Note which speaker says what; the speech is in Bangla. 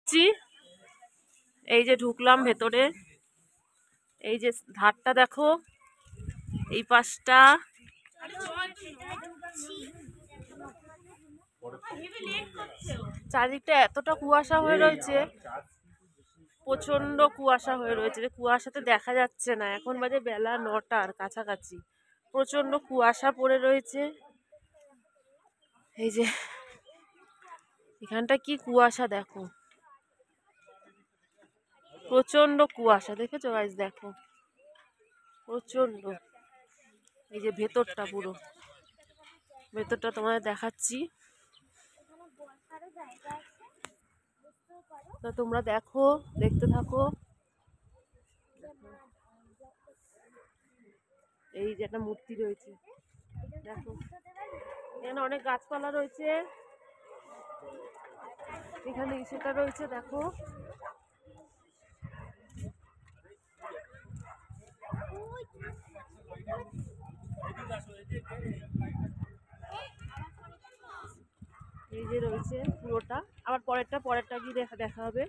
Speaker 1: ঢুকছি, এই যে ঢুকলাম ভেতরে। এই যে ধারটা দেখো, এই পাশটা। চারিদিকটা এতটা কুয়াশা হয়ে রয়েছে, প্রচন্ড কুয়াশা হয়ে রয়েছে, যে কুয়াশাতে দেখা যাচ্ছে না। এখন বাজে বেলা 9টার কাছাকাছি, প্রচন্ড কুয়াশা পড়ে রয়েছে। এই যে এখানটা কি কুয়াশা দেখো, প্রচন্ড কুয়াশা, দেখেছো গাইস? দেখো প্রচন্ড। এই যে ভেতরটা, পুরো ভেতরটা তোমাদের দেখাচ্ছি, তো তোমরা দেখো, দেখতে থাকো। এই যে একটা মূর্তি রয়েছে, দেখো এখানে অনেক গাছপালা রয়েছে, এখানে সেটা রয়েছে, দেখো। এই যে রয়েছে পুরোটা, আবার পরেরটা গিয়ে দেখা হবে।